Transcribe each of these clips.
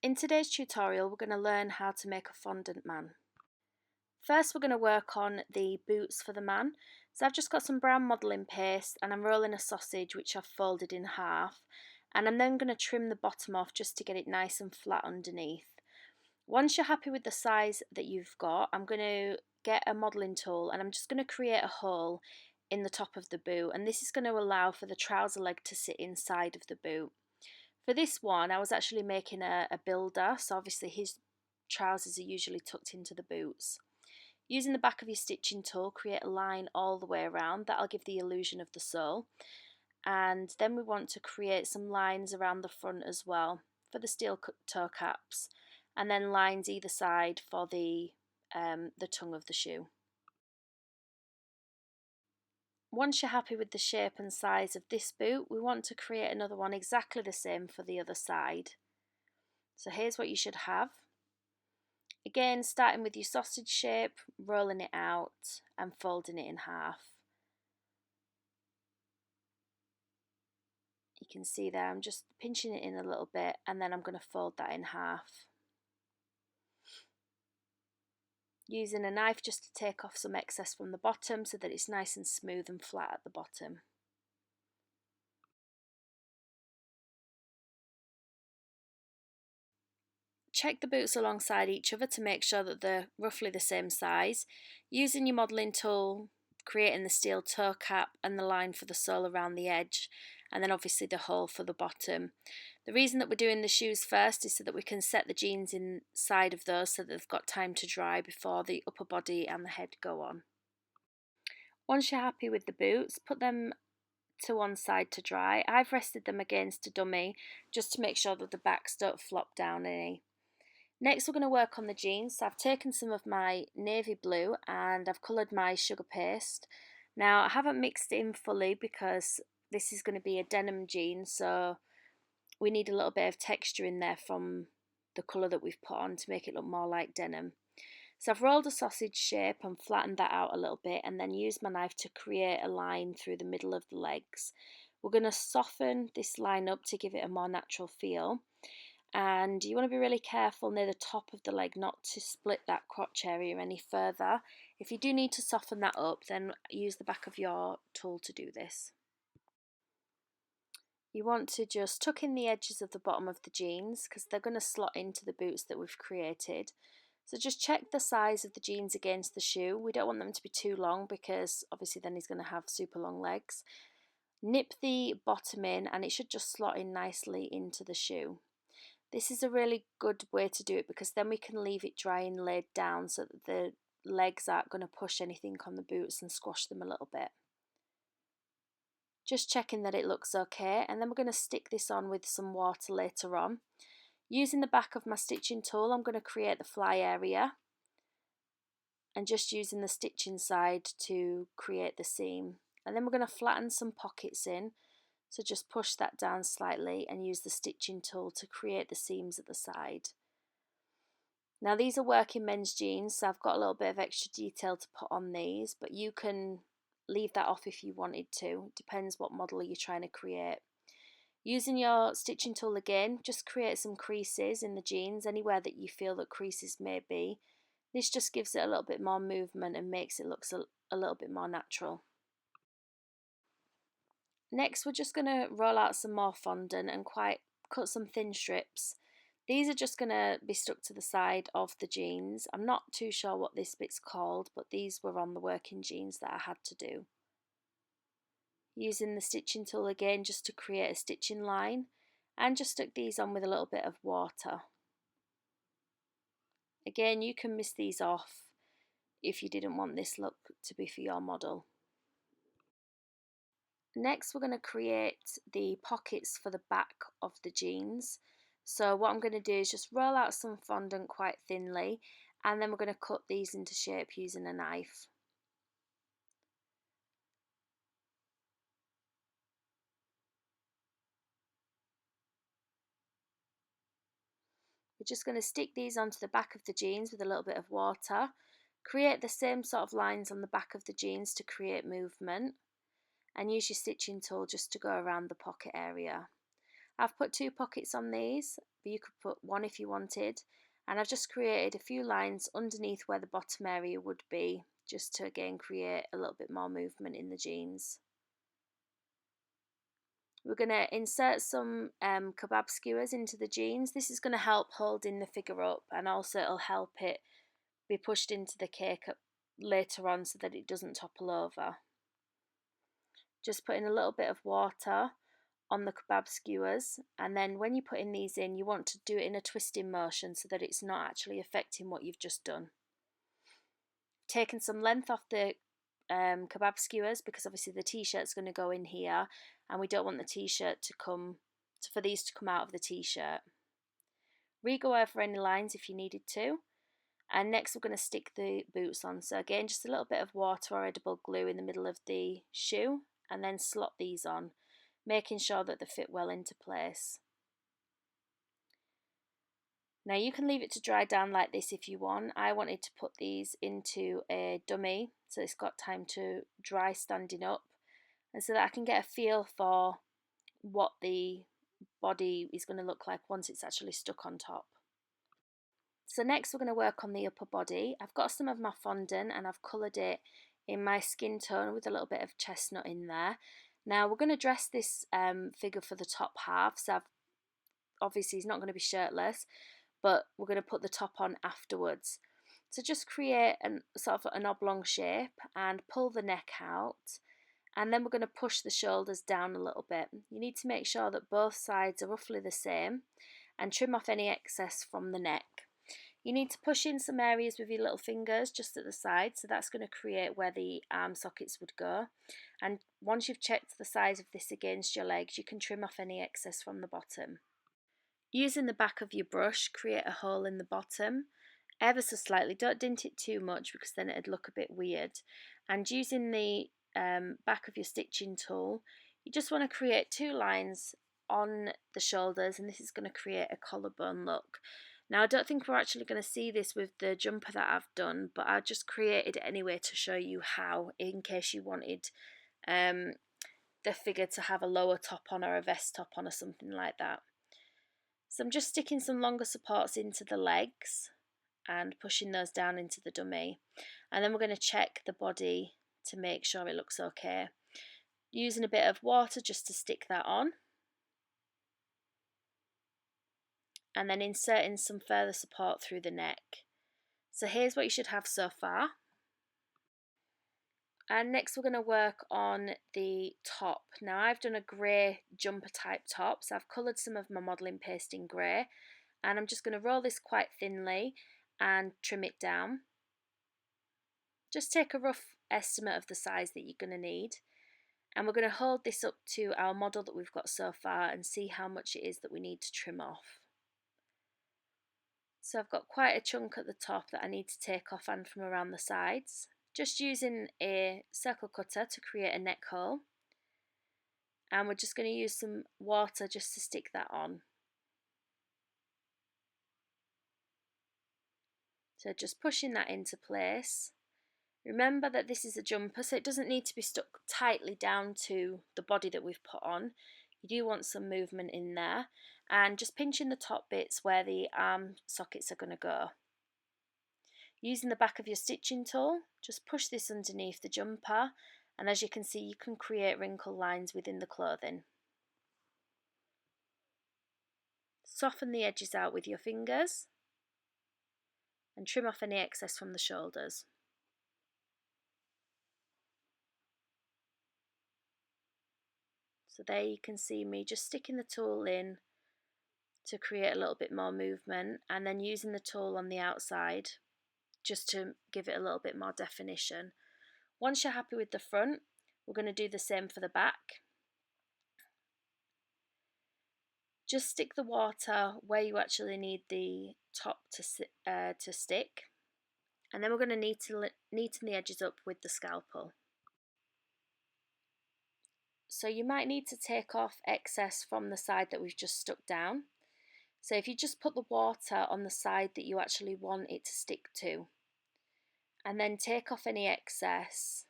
In today's tutorial, we're going to learn how to make a fondant man. First, we're going to work on the boots for the man. So I've just got some brown modelling paste and I'm rolling a sausage which I've folded in half, and I'm then going to trim the bottom off just to get it nice and flat underneath. Once you're happy with the size that you've got, I'm going to get a modelling tool and I'm just going to create a hole in the top of the boot, and this is going to allow for the trouser leg to sit inside of the boot. For this one, I was actually making a builder, so obviously his trousers are usually tucked into the boots. Using the back of your stitching tool, create a line all the way around. That'll give the illusion of the sole. And then we want to create some lines around the front as well for the steel toe caps, and then lines either side for the tongue of the shoe. Once you're happy with the shape and size of this boot, we want to create another one exactly the same for the other side. So here's what you should have. Again, starting with your sausage shape, rolling it out and folding it in half. You can see there I'm just pinching it in a little bit and then I'm going to fold that in half. Using a knife just to take off some excess from the bottom so that it's nice and smooth and flat at the bottom. Check the boots alongside each other to make sure that they're roughly the same size. Using your modelling tool, creating the steel toe cap and the line for the sole around the edge, and then obviously the hole for the bottom. The reason that we're doing the shoes first is so that we can set the jeans inside of those so that they've got time to dry before the upper body and the head go on. Once you're happy with the boots, put them to one side to dry. I've rested them against a dummy just to make sure that the backs don't flop down any. Next, we're going to work on the jeans. So I've taken some of my navy blue and I've coloured my sugar paste. Now, I haven't mixed it in fully because this is going to be a denim jean, so we need a little bit of texture in there from the colour that we've put on to make it look more like denim. So I've rolled a sausage shape and flattened that out a little bit and then used my knife to create a line through the middle of the legs. We're going to soften this line up to give it a more natural feel. And you want to be really careful near the top of the leg not to split that crotch area any further. If you do need to soften that up, then use the back of your tool to do this. You want to just tuck in the edges of the bottom of the jeans because they're going to slot into the boots that we've created. So just check the size of the jeans against the shoe. We don't want them to be too long because obviously then he's going to have super long legs. Nip the bottom in and it should just slot in nicely into the shoe. This is a really good way to do it because then we can leave it dry and laid down so that the legs aren't going to push anything on the boots and squash them a little bit. Just checking that it looks okay, and then we're going to stick this on with some water later on. Using the back of my stitching tool, I'm going to create the fly area and just using the stitching side to create the seam. And then we're going to flatten some pockets in. So just push that down slightly and use the stitching tool to create the seams at the side. Now these are working men's jeans, so I've got a little bit of extra detail to put on these, but you can leave that off if you wanted to. It depends what model you're trying to create. Using your stitching tool again, just create some creases in the jeans, anywhere that you feel that creases may be. This just gives it a little bit more movement and makes it look a little bit more natural. Next, we're just going to roll out some more fondant and cut some thin strips. These are just going to be stuck to the side of the jeans. I'm not too sure what this bit's called, but these were on the working jeans that I had to do. Using the stitching tool again just to create a stitching line, and just stuck these on with a little bit of water. Again, you can miss these off if you didn't want this look to be for your model. Next, we're going to create the pockets for the back of the jeans. So what I'm going to do is just roll out some fondant quite thinly, and then we're going to cut these into shape using a knife. We're just going to stick these onto the back of the jeans with a little bit of water, create the same sort of lines on the back of the jeans to create movement, and use your stitching tool just to go around the pocket area. I've put 2 pockets on these, but you could put 1 if you wanted. And I've just created a few lines underneath where the bottom area would be, just to again create a little bit more movement in the jeans. We're going to insert some kebab skewers into the jeans. This is going to help holding the figure up, and also it'll help it be pushed into the cake later on so that it doesn't topple over. Just put in a little bit of water on the kebab skewers, and then when you're putting these in, you want to do it in a twisting motion so that it's not actually affecting what you've just done. Taking some length off the kebab skewers, because obviously the t-shirt's going to go in here, and we don't want the t-shirt for these to come out of the t-shirt. Re-go over any lines if you needed to. And next we're going to stick the boots on. So again, just a little bit of water or edible glue in the middle of the shoe, and then slot these on, making sure that they fit well into place. Now you can leave it to dry down like this if you want. I wanted to put these into a dummy so it's got time to dry standing up, and so that I can get a feel for what the body is going to look like once it's actually stuck on top. So next we're going to work on the upper body. I've got some of my fondant and I've coloured it in my skin tone with a little bit of chestnut in there. Now we're going to dress this figure for the top half, so obviously he's not going to be shirtless, but we're going to put the top on afterwards. So just create sort of an oblong shape and pull the neck out, and then we're going to push the shoulders down a little bit. You need to make sure that both sides are roughly the same and trim off any excess from the neck. You need to push in some areas with your little fingers just at the side, so that's going to create where the arm sockets would go. And once you've checked the size of this against your legs, you can trim off any excess from the bottom. Using the back of your brush, create a hole in the bottom, ever so slightly. Don't dint it too much because then it'd look a bit weird. And using the back of your stitching tool, you just want to create 2 lines on the shoulders, and this is going to create a collarbone look. Now I don't think we're actually going to see this with the jumper that I've done, but I just created it anyway to show you how, in case you wanted the figure to have a lower top on or a vest top on or something like that. So I'm just sticking some longer supports into the legs and pushing those down into the dummy, and then we're going to check the body to make sure it looks okay, using a bit of water just to stick that on, and then inserting some further support through the neck. So here's what you should have so far. And next we're going to work on the top. Now I've done a grey jumper type top, so I've coloured some of my modelling paste in grey, and I'm just going to roll this quite thinly and trim it down. Just take a rough estimate of the size that you're going to need, and we're going to hold this up to our model that we've got so far and see how much it is that we need to trim off. So I've got quite a chunk at the top that I need to take off and from around the sides. Just using a circle cutter to create a neck hole, and we're just going to use some water just to stick that on. So just pushing that into place. Remember that this is a jumper, so it doesn't need to be stuck tightly down to the body that we've put on. You do want some movement in there, and just pinching the top bits where the arm sockets are going to go. Using the back of your stitching tool, just push this underneath the jumper, and as you can see, you can create wrinkle lines within the clothing. Soften the edges out with your fingers and trim off any excess from the shoulders. So there you can see me just sticking the tool in to create a little bit more movement, and then using the tool on the outside just to give it a little bit more definition. Once you're happy with the front, we're going to do the same for the back. Just stick the water where you actually need the top to stick, and then we're going to neaten the edges up with the scalpel. So you might need to take off excess from the side that we've just stuck down. So if you just put the water on the side that you actually want it to stick to, and then take off any excess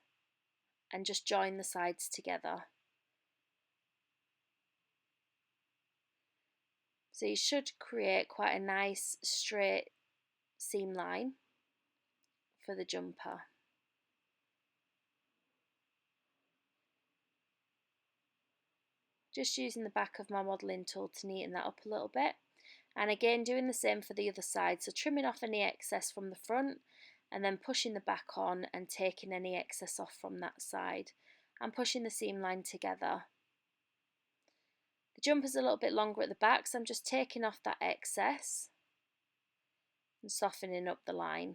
and just join the sides together. So you should create quite a nice straight seam line for the jumper. Just using the back of my modelling tool to neaten that up a little bit. And again, doing the same for the other side. So trimming off any excess from the front and then pushing the back on and taking any excess off from that side and pushing the seam line together. The jumper's a little bit longer at the back, so I'm just taking off that excess and softening up the line.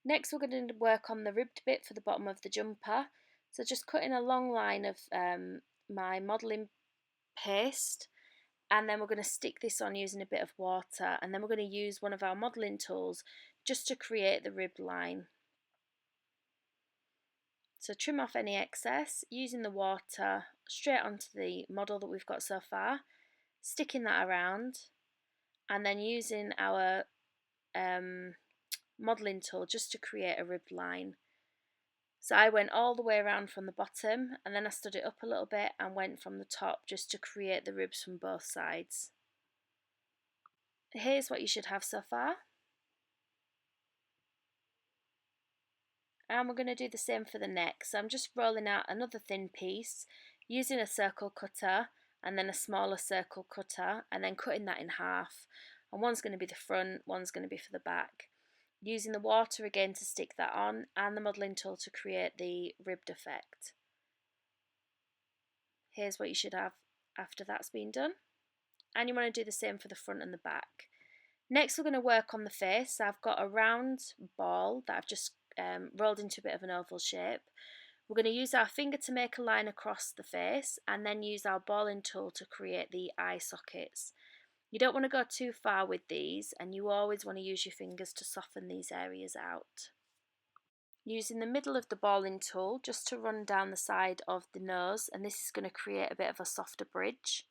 Next, we're going to work on the ribbed bit for the bottom of the jumper. So just cutting a long line of my modelling paste, and then we're going to stick this on using a bit of water, and then we're going to use one of our modelling tools just to create the rib line. So trim off any excess using the water straight onto the model that we've got so far, sticking that around, and then using our modelling tool just to create a ribbed line. So I went all the way around from the bottom, and then I stood it up a little bit and went from the top just to create the ribs from both sides. Here's what you should have so far. And we're going to do the same for the neck. So I'm just rolling out another thin piece using a circle cutter and then a smaller circle cutter and then cutting that in half. And one's going to be the front, one's going to be for the back. Using the water again to stick that on and the modelling tool to create the ribbed effect. Here's what you should have after that's been done. And you want to do the same for the front and the back. Next we're going to work on the face. So I've got a round ball that I've just rolled into a bit of an oval shape. We're going to use our finger to make a line across the face and then use our balling tool to create the eye sockets. You don't want to go too far with these, and you always want to use your fingers to soften these areas out. Using the middle of the balling tool just to run down the side of the nose, and this is going to create a bit of a softer bridge.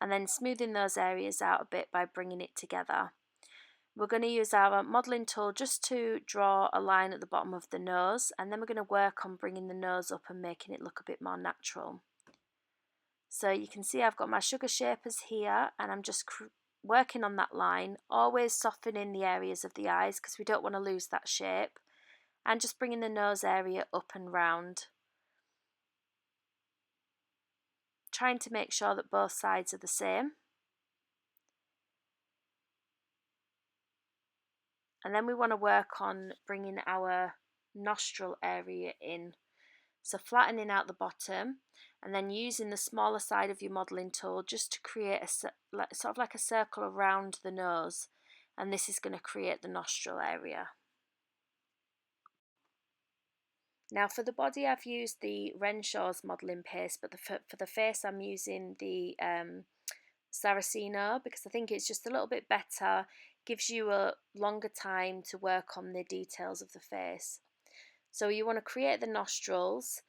And then smoothing those areas out a bit by bringing it together. We're going to use our modelling tool just to draw a line at the bottom of the nose, and then we're going to work on bringing the nose up and making it look a bit more natural. So you can see I've got my sugar shapers here, and I'm just working on that line, always softening the areas of the eyes because we don't want to lose that shape, and just bringing the nose area up and round. Trying to make sure that both sides are the same. And then we want to work on bringing our nostril area in. So flattening out the bottom and then using the smaller side of your modelling tool just to create a sort of like a circle around the nose, and this is going to create the nostril area. Now for the body I've used the Renshaw's modelling paste, but for the face I'm using the Saracino because I think it's just a little bit better, gives you a longer time to work on the details of the face. So you want to create the nostrils,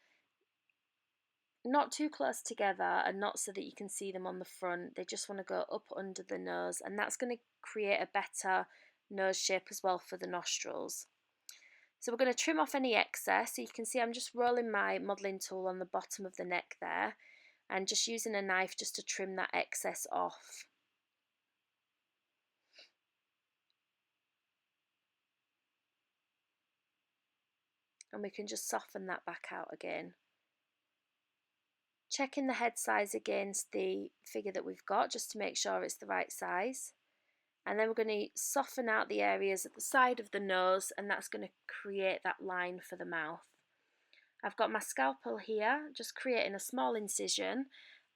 not too close together and not so that you can see them on the front. They just want to go up under the nose, and that's going to create a better nose shape as well for the nostrils. So we're going to trim off any excess. So you can see I'm just rolling my modelling tool on the bottom of the neck there and just using a knife just to trim that excess off. And we can just soften that back out again. Checking the head size against the figure that we've got just to make sure it's the right size. And then we're going to soften out the areas at the side of the nose, and that's going to create that line for the mouth. I've got my scalpel here, just creating a small incision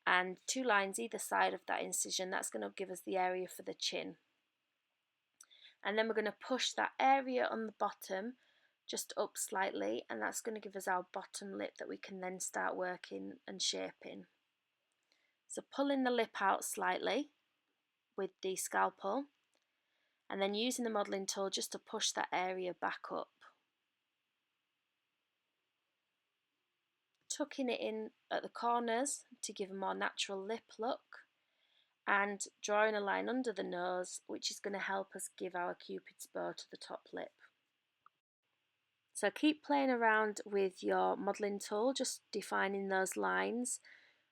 and 2 lines either side of that incision. That's going to give us the area for the chin. And then we're going to push that area on the bottom just up slightly, and that's going to give us our bottom lip that we can then start working and shaping. So pulling the lip out slightly with the scalpel and then using the modelling tool just to push that area back up. Tucking it in at the corners to give a more natural lip look, and drawing a line under the nose which is going to help us give our cupid's bow to the top lip. So keep playing around with your modelling tool, just defining those lines,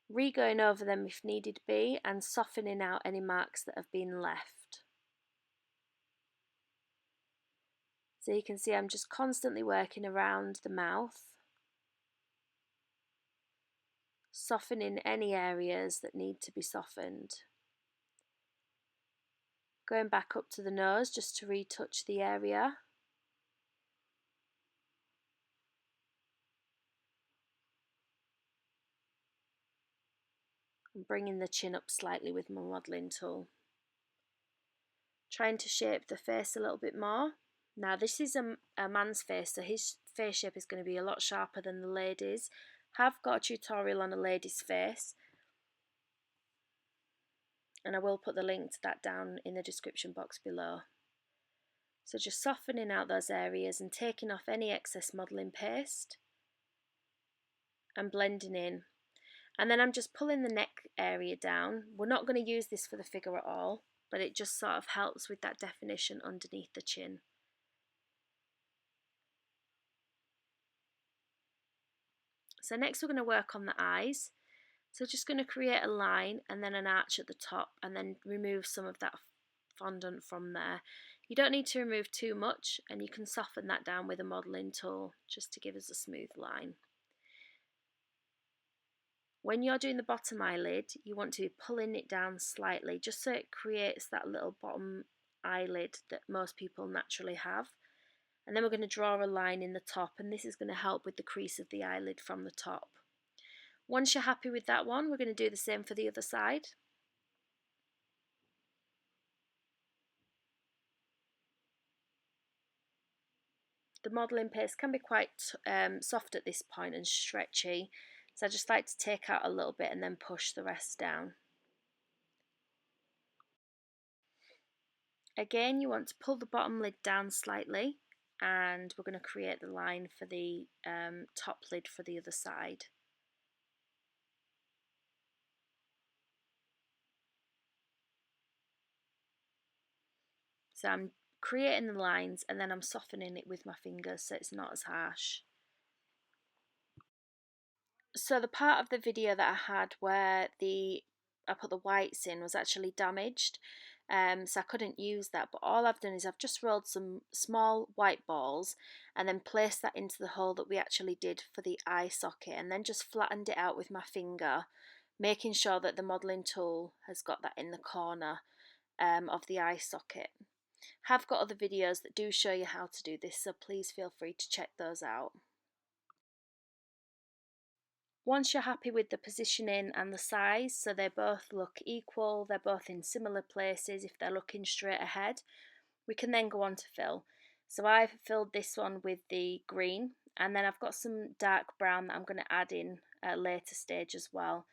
re-going over them if needed be, and softening out any marks that have been left. So you can see I'm just constantly working around the mouth, softening any areas that need to be softened. Going back up to the nose just to retouch the area. And bringing the chin up slightly with my modelling tool. Trying to shape the face a little bit more. Now this is a man's face, so his face shape is going to be a lot sharper than the lady's. Have got a tutorial on a lady's face, and I will put the link to that down in the description box below. So just softening out those areas and taking off any excess modelling paste and blending in. And then I'm just pulling the neck area down. We're not going to use this for the figure at all, but it just sort of helps with that definition underneath the chin. So next we're going to work on the eyes. So just going to create a line and then an arch at the top, and then remove some of that fondant from there. You don't need to remove too much, and you can soften that down with a modelling tool just to give us a smooth line. When you're doing the bottom eyelid, you want to be pulling it down slightly just so it creates that little bottom eyelid that most people naturally have. And then we're going to draw a line in the top, and this is going to help with the crease of the eyelid from the top. Once you're happy with that one, we're going to do the same for the other side. The modelling paste can be quite soft at this point and stretchy, so I just like to take out a little bit and then push the rest down. Again, you want to pull the bottom lid down slightly, and we're going to create the line for the top lid for the other side. So I'm creating the lines and then I'm softening it with my fingers so it's not as harsh. So the part of the video that I had where I put the whites in was actually damaged, so I couldn't use that, but all I've done is I've just rolled some small white balls and then placed that into the hole that we actually did for the eye socket, and then just flattened it out with my finger, making sure that the modelling tool has got that in the corner of the eye socket. Have got other videos that do show you how to do this, so please feel free to check those out. Once you're happy with the positioning and the size, so they both look equal, they're both in similar places if they're looking straight ahead, we can then go on to fill. So I've filled this one with the green, and then I've got some dark brown that I'm going to add in at a later stage as well.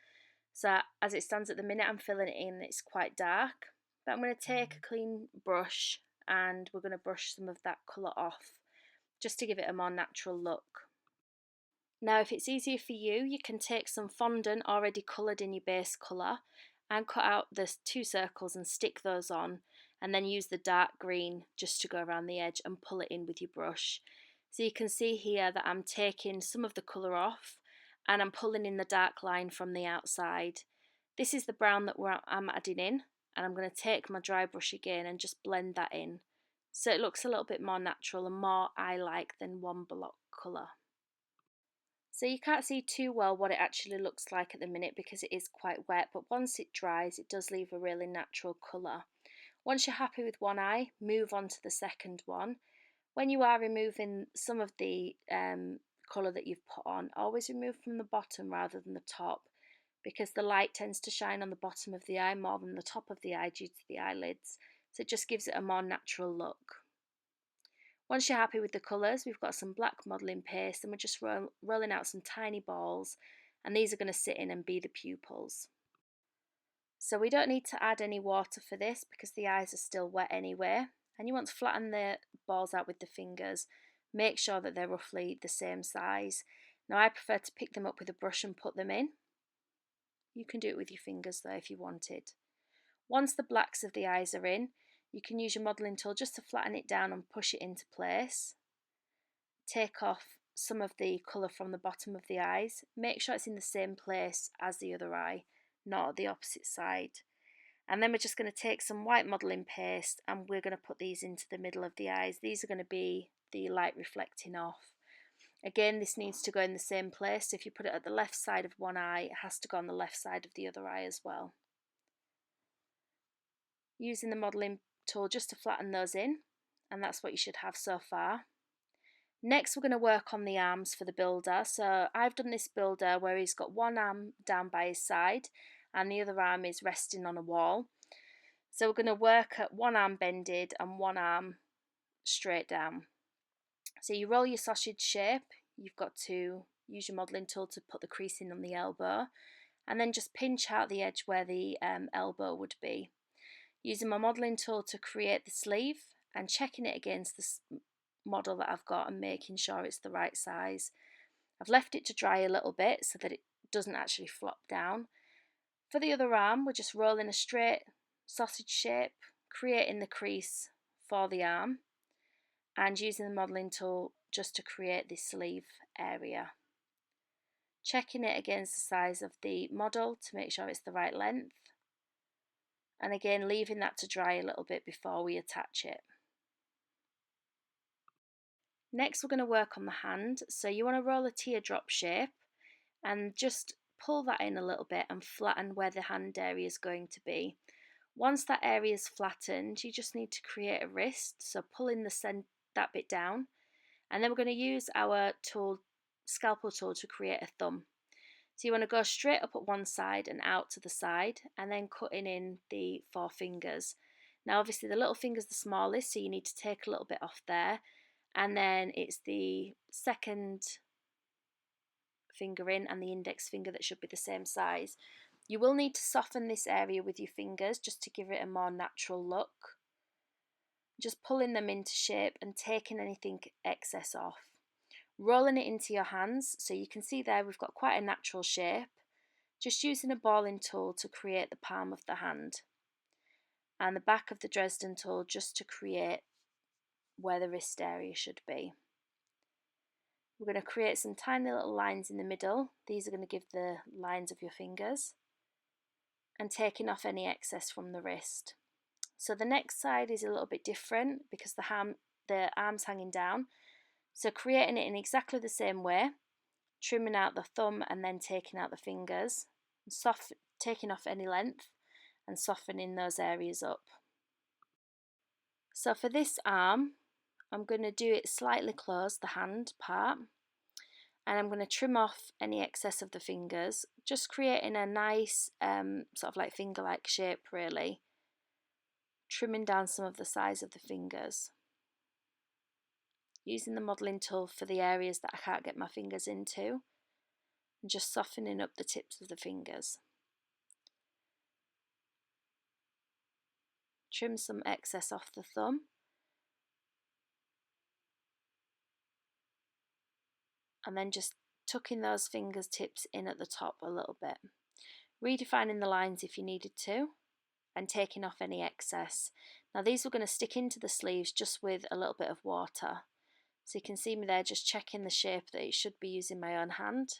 So as it stands at the minute, I'm filling it in, it's quite dark, but I'm going to take a clean brush and we're going to brush some of that colour off just to give it a more natural look. Now if it's easier for you, you can take some fondant already coloured in your base colour and cut out the 2 circles and stick those on, and then use the dark green just to go around the edge and pull it in with your brush. So you can see here that I'm taking some of the colour off and I'm pulling in the dark line from the outside. This is the brown that I'm adding in, and I'm going to take my dry brush again and just blend that in so it looks a little bit more natural and more eye-like than one block colour. So you can't see too well what it actually looks like at the minute because it is quite wet, but once it dries it does leave a really natural colour. Once you're happy with one eye, move on to the second one. When you are removing some of the colour that you've put on, always remove from the bottom rather than the top, because the light tends to shine on the bottom of the eye more than the top of the eye due to the eyelids, so it just gives it a more natural look. Once you're happy with the colours, we've got some black modelling paste and we're just rolling out some tiny balls, and these are going to sit in and be the pupils. So we don't need to add any water for this because the eyes are still wet anyway, and you want to flatten the balls out with the fingers. Make sure that they're roughly the same size. Now I prefer to pick them up with a brush and put them in. You can do it with your fingers though if you wanted. Once the blacks of the eyes are in, you can use your modelling tool just to flatten it down and push it into place. take off some of the colour from the bottom of the eyes. Make sure it's in the same place as the other eye, not the opposite side. And then we're just going to take some white modelling paste and we're going to put these into the middle of the eyes. These are going to be the light reflecting off. Again, this needs to go in the same place. If you put it at the left side of one eye, it has to go on the left side of the other eye as well. Using the modelling tool just to flatten those in, and that's what you should have so far. Next, we're going to work on the arms for the builder. So I've done this builder where he's got one arm down by his side and the other arm is resting on a wall. So we're going to work at one arm bended and one arm straight down. So you roll your sausage shape. You've got to use your modelling tool to put the crease in on the elbow and then just pinch out the edge where the elbow would be. Using my modelling tool to create the sleeve and checking it against the model that I've got and making sure it's the right size. I've left it to dry a little bit so that it doesn't actually flop down. For the other arm, we're just rolling a straight sausage shape, creating the crease for the arm and using the modelling tool just to create this sleeve area. Checking it against the size of the model to make sure it's the right length. And again, leaving that to dry a little bit before we attach it. Next, we're going to work on the hand. So you want to roll a teardrop shape and just pull that in a little bit and flatten where the hand area is going to be. Once that area is flattened, you just need to create a wrist. So pull in that bit down. And then we're going to use our tool, scalpel tool, to create a thumb. So you want to go straight up at one side and out to the side and then cutting in the 4 fingers. Now obviously the little finger's the smallest, so you need to take a little bit off there. And then it's the second finger in and the index finger that should be the same size. You will need to soften this area with your fingers just to give it a more natural look. Just pulling them into shape and taking anything excess off. Rolling it into your hands, so you can see there we've got quite a natural shape. Just using a balling tool to create the palm of the hand. And the back of the Dresden tool just to create where the wrist area should be. We're going to create some tiny little lines in the middle. These are going to give the lines of your fingers. And taking off any excess from the wrist. So the next side is a little bit different because the arm's hanging down. So creating it in exactly the same way, trimming out the thumb and then taking out the fingers, taking off any length and softening those areas up. So for this arm, I'm going to do it slightly closed, the hand part, and I'm going to trim off any excess of the fingers, just creating a nice sort of like finger-like shape really, trimming down some of the size of the fingers. Using the modelling tool for the areas that I can't get my fingers into and just softening up the tips of the fingers. Trim some excess off the thumb and then just tucking those fingers tips in at the top a little bit. Redefining the lines if you needed to and taking off any excess. Now these were going to stick into the sleeves just with a little bit of water. So you can see me there just checking the shape that it should be using my own hand.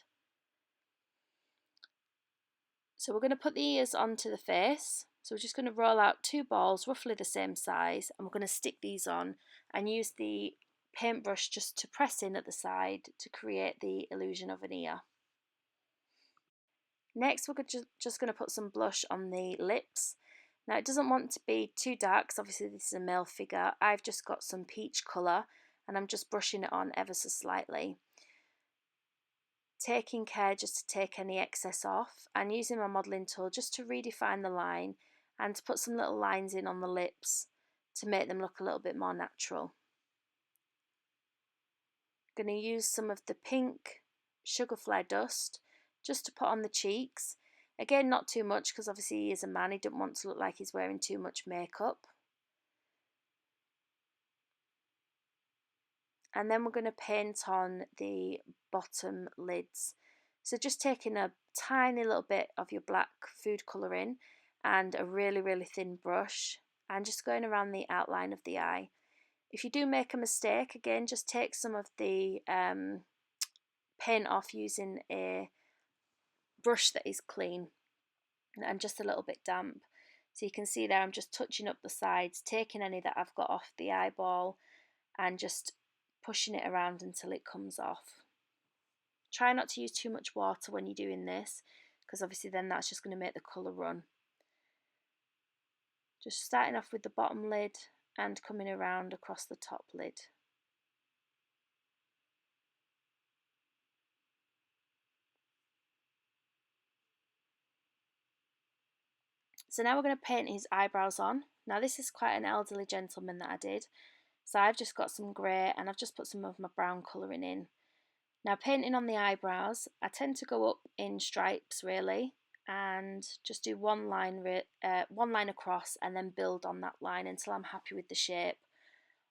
So we're going to put the ears onto the face. So we're just going to roll out 2 balls roughly the same size and we're going to stick these on and use the paintbrush just to press in at the side to create the illusion of an ear. Next we're just going to put some blush on the lips. Now it doesn't want to be too dark because obviously this is a male figure. I've just got some peach colour and I'm just brushing it on ever so slightly. Taking care just to take any excess off and using my modelling tool just to redefine the line and to put some little lines in on the lips to make them look a little bit more natural. I'm going to use some of the pink sugar flare dust just to put on the cheeks. Again, not too much because obviously he is a man, he doesn't want to look like he's wearing too much makeup. And then we're going to paint on the bottom lids. So just taking a tiny little bit of your black food colouring and a really thin brush and just going around the outline of the eye. If you do make a mistake, again, just take some of the paint off using a brush that is clean and just a little bit damp. So you can see there I'm just touching up the sides, taking any that I've got off the eyeball and just pushing it around until it comes off. Try not to use too much water when you're doing this, because obviously then that's just going to make the colour run. Just starting off with the bottom lid and coming around across the top lid. So now we're going to paint his eyebrows on. Now this is quite an elderly gentleman that I did. So I've just got some grey and I've just put some of my brown colouring in. Now painting on the eyebrows, I tend to go up in stripes really and just do one line across and then build on that line until I'm happy with the shape.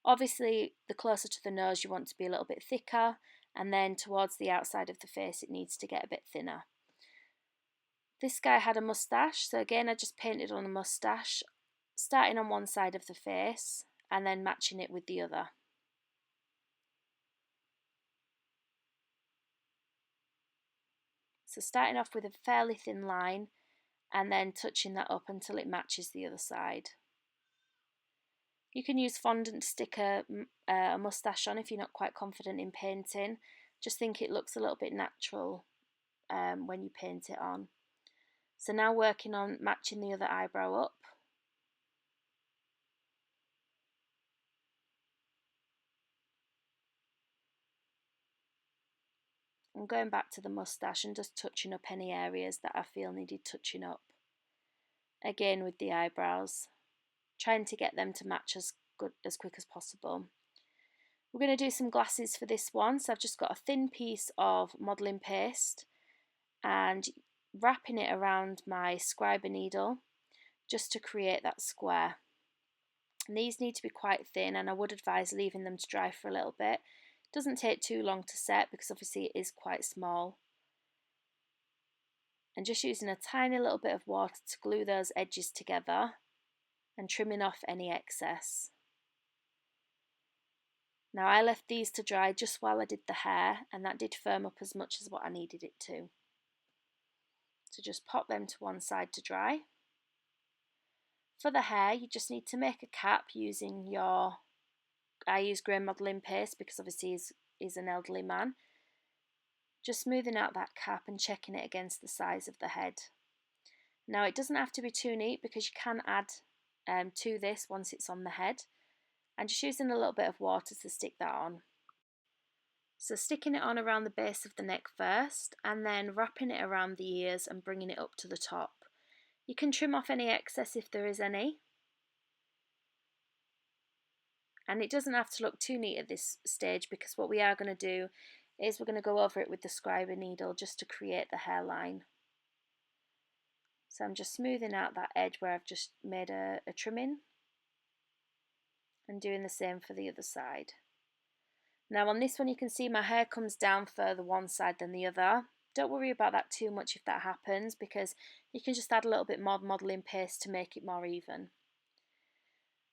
Obviously the closer to the nose you want to be a little bit thicker, and then towards the outside of the face it needs to get a bit thinner. This guy had a moustache, so again I just painted on a moustache, starting on one side of the face and then matching it with the other. So starting off with a fairly thin line and then touching that up until it matches the other side. You can use fondant to stick a moustache on if you're not quite confident in painting. Just think it looks a little bit natural when you paint it on. So now working on matching the other eyebrow up. And going back to the moustache and just touching up any areas that I feel needed touching up. Again with the eyebrows, trying to get them to match as quick as possible. We're going to do some glasses for this one, so I've just got a thin piece of modelling paste and wrapping it around my scriber needle just to create that square. And these need to be quite thin, and I would advise leaving them to dry for a little bit. It doesn't take too long to set because obviously it is quite small. And just using a tiny little bit of water to glue those edges together and trimming off any excess. Now I left these to dry just while I did the hair, and that did firm up as much as what I needed it to. So just pop them to one side to dry. For the hair, you just need to make a cap using I use grey modelling paste because obviously he's an elderly man. Just smoothing out that cap and checking it against the size of the head. Now it doesn't have to be too neat because you can add to this once it's on the head, and just using a little bit of water to stick that on. So sticking it on around the base of the neck first and then wrapping it around the ears and bringing it up to the top. You can trim off any excess if there is any. And it doesn't have to look too neat at this stage because what we are going to do is we're going to go over it with the scriber needle just to create the hairline. So I'm just smoothing out that edge where I've just made a trimming and doing the same for the other side. Now on this one you can see my hair comes down further one side than the other. Don't worry about that too much if that happens because you can just add a little bit more modelling paste to make it more even.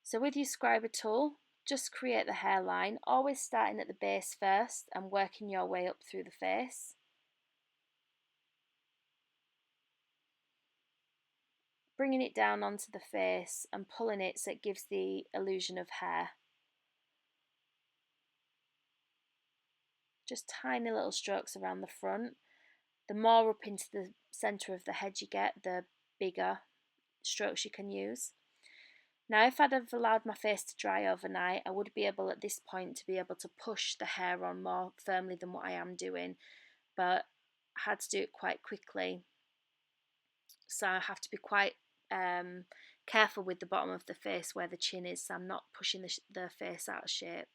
So with your scriber tool, just create the hairline, always starting at the base first and working your way up through the face. Bringing it down onto the face and pulling it so it gives the illusion of hair. Just tiny little strokes around the front. The more up into the centre of the head you get, the bigger strokes you can use. Now if I'd have allowed my face to dry overnight, I would be able at this point to be able to push the hair on more firmly than what I am doing, but I had to do it quite quickly. So I have to be quite careful with the bottom of the face where the chin is, so I'm not pushing the face out of shape.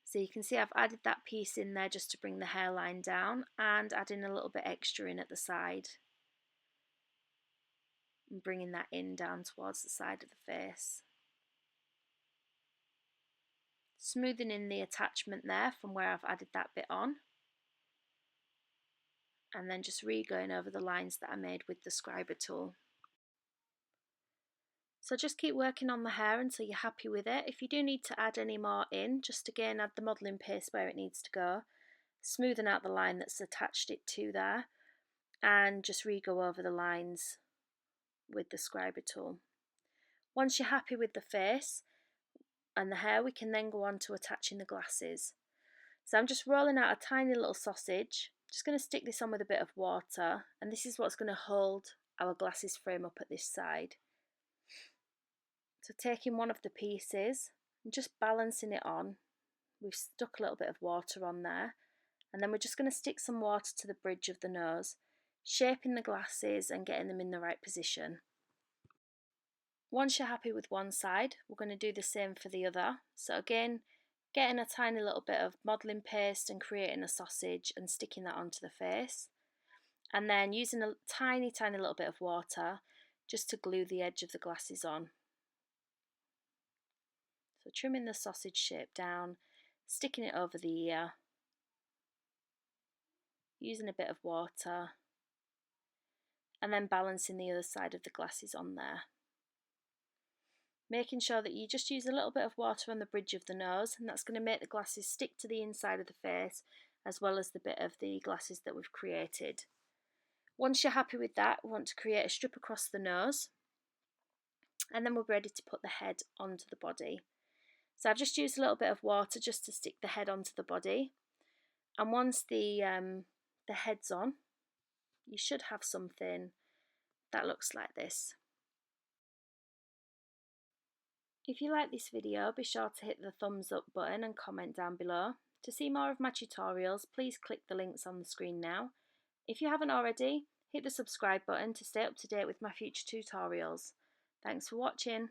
So you can see I've added that piece in there just to bring the hairline down and adding a little bit extra in at the side and bringing that in down towards the side of the face. Smoothing in the attachment there from where I've added that bit on, and then just re-going over the lines that I made with the scriber tool. So just keep working on the hair until you're happy with it. If you do need to add any more in, just again add the modelling paste where it needs to go, smoothen out the line that's attached it to there, and just re-go over the lines with the scriber tool. Once you're happy with the face and the hair, we can then go on to attaching the glasses. So I'm just rolling out a tiny little sausage, just going to stick this on with a bit of water, and this is what's going to hold our glasses frame up at this side. So taking one of the pieces and just balancing it on, we've stuck a little bit of water on there, and then we're just going to stick some water to the bridge of the nose, shaping the glasses and getting them in the right position. Once you're happy with one side, we're going to do the same for the other. So again, getting a tiny little bit of modelling paste and creating a sausage and sticking that onto the face, and then using a tiny little bit of water just to glue the edge of the glasses on. So trimming the sausage shape down, sticking it over the ear, using a bit of water, and then balancing the other side of the glasses on there. Making sure that you just use a little bit of water on the bridge of the nose, and that's going to make the glasses stick to the inside of the face as well as the bit of the glasses that we've created. Once you're happy with that, we want to create a strip across the nose, and then we're ready to put the head onto the body. So I've just used a little bit of water just to stick the head onto the body, and once the head's on, you should have something that looks like this. If you like this video, be sure to hit the thumbs up button and comment down below. To see more of my tutorials, please click the links on the screen now. If you haven't already, hit the subscribe button to stay up to date with my future tutorials. Thanks for watching.